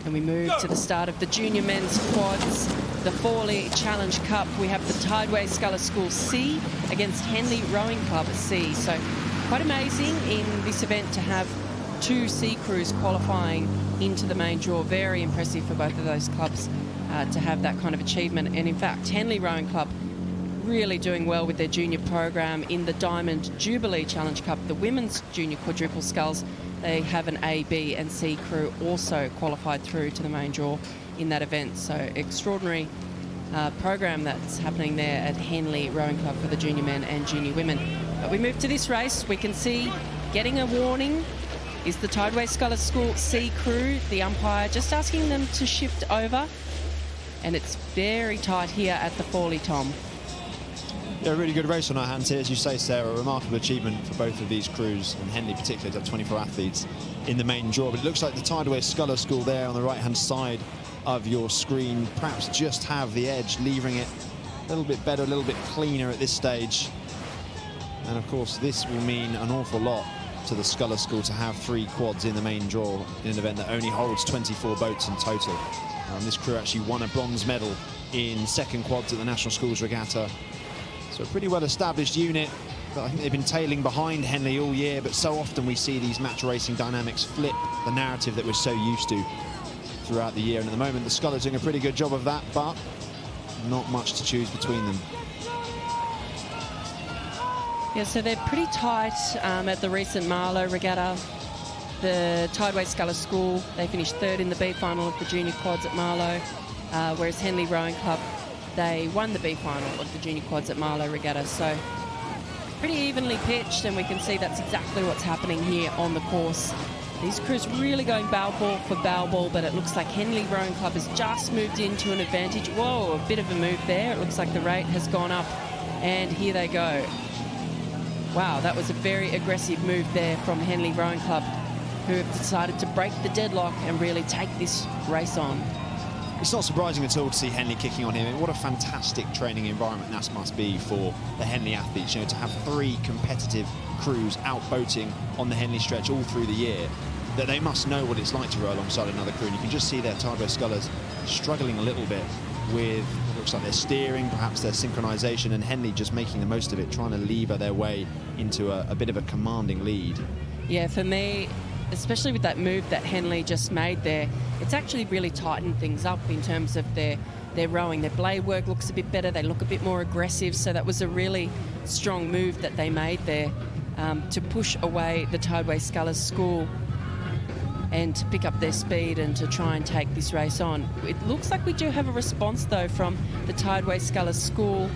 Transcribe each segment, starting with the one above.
And we move to the start of the junior men's quads, the Fawley Challenge Cup. We have the Tideway Scullers School C against Henley Rowing Club C. So quite amazing in this event to have two C crews qualifying into the main draw. Very impressive for both of those clubs to have that kind of achievement. And in fact, Henley Rowing Club really doing well with their junior program in the Diamond Jubilee Challenge Cup, the women's junior quadruple sculls. They have an A, B and C crew also qualified through to the main draw in that event. So extraordinary program that's happening there at Henley Rowing Club for the junior men and junior women. But we move to this race. We can see getting a warning is the Tideway Scullers School C crew. The umpire just asking them to shift over. And it's very tight here at the Fawley, Tom. Yeah, a really good race on our hands here, as you say, Sarah. A remarkable achievement for both of these crews, and Henley particularly to have 24 athletes in the main draw. But it looks like the Tideway Scullers School there on the right-hand side of your screen perhaps just have the edge, leaving it a little bit better, a little bit cleaner at this stage. And of course, this will mean an awful lot to the Scullers School to have 3 quads in the main draw in an event that only holds 24 boats in total. This crew actually won a bronze medal in second quads at the National Schools Regatta. So a pretty well-established unit, but I think they've been tailing behind Henley all year, but so often we see these match racing dynamics flip the narrative that we're so used to throughout the year. And at the moment, the Scullers are doing a pretty good job of that, but not much to choose between them. Yeah, so they're pretty tight at the recent Marlow Regatta. The Tideway Scullers School, they finished third in the B final of the junior quads at Marlow, whereas Henley Rowing Club, they won the B final of the junior quads at Marlow Regatta. So pretty evenly pitched, and we can see that's exactly what's happening here on the course. These crews really going bow ball for bow ball, but it looks like Henley Rowing Club has just moved into an advantage. Whoa, a bit of a move there. It looks like the rate has gone up, and here they go. Wow, that was a very aggressive move there from Henley Rowing Club, who have decided to break the deadlock and really take this race on. It's not surprising at all to see Henley kicking on here. What a fantastic training environment that must be for the Henley athletes, you know, to have 3 competitive crews out boating on the Henley stretch all through the year. That they must know what it's like to row alongside another crew. And you can just see their Tideway Scullers struggling a little bit with what looks like their steering, perhaps their synchronization, and Henley just making the most of it, trying to lever their way into a bit of a commanding lead. Yeah, for me, especially with that move that Henley just made there, it's actually really tightened things up in terms of their rowing. Their blade work looks a bit better. They look a bit more aggressive. So that was a really strong move that they made there to push away the Tideway Scullers School and to pick up their speed and to try and take this race on. It looks like we do have a response, though, from the Tideway Scullers School.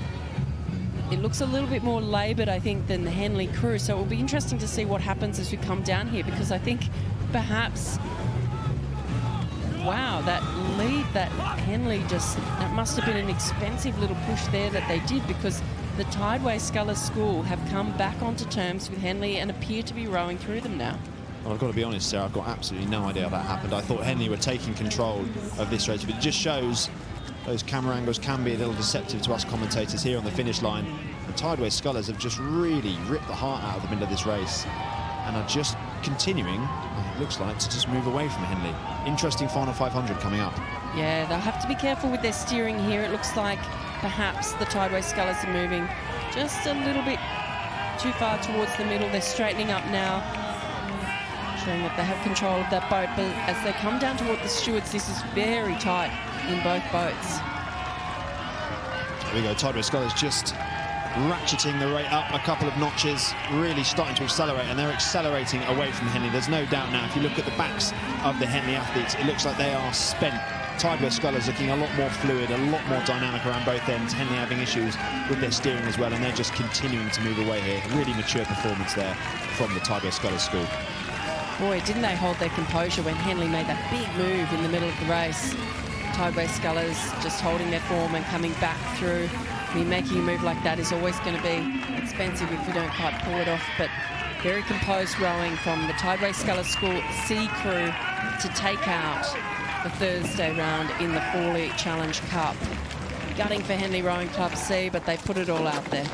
It looks a little bit more laboured, I think, than the Henley crew. So it will be interesting to see what happens as we come down here, because I think perhaps, wow, that lead that Henley that must have been an expensive little push there that they did, because the Tideway Scullers School have come back onto terms with Henley and appear to be rowing through them now. Well, I've got to be honest, Sarah, I've got absolutely no idea how that happened. I thought Henley were taking control of this race, but it just shows those camera angles can be a little deceptive to us commentators here on the finish line. The Tideway Scullers have just really ripped the heart out of them into this race and are just continuing, it looks like, to just move away from Henley. Interesting final 500 coming up. Yeah, they'll have to be careful with their steering here. It looks like perhaps the Tideway Scullers are moving just a little bit too far towards the middle. They're straightening up now, showing that they have control of that boat, but as they come down toward the stewards, this is very tight in both boats. There we go, Tideway Scullers just ratcheting the rate up a couple of notches, really starting to accelerate, and they're accelerating away from Henley. There's no doubt now, if you look at the backs of the Henley athletes, it looks like they are spent. Tideway Scullers looking a lot more fluid, a lot more dynamic around both ends. Henley having issues with their steering as well, and they're just continuing to move away here. Really mature performance there from the Tideway Scullers School. Boy, didn't they hold their composure when Henley made that big move in the middle of the race. Tideway Scullers just holding their form and coming back through. I mean, making a move like that is always going to be expensive if you don't quite pull it off, but very composed rowing from the Tideway Scullers School C crew to take out the Thursday round in the Fawley Challenge Cup. Gutting for Henley Rowing Club C, but they put it all out there.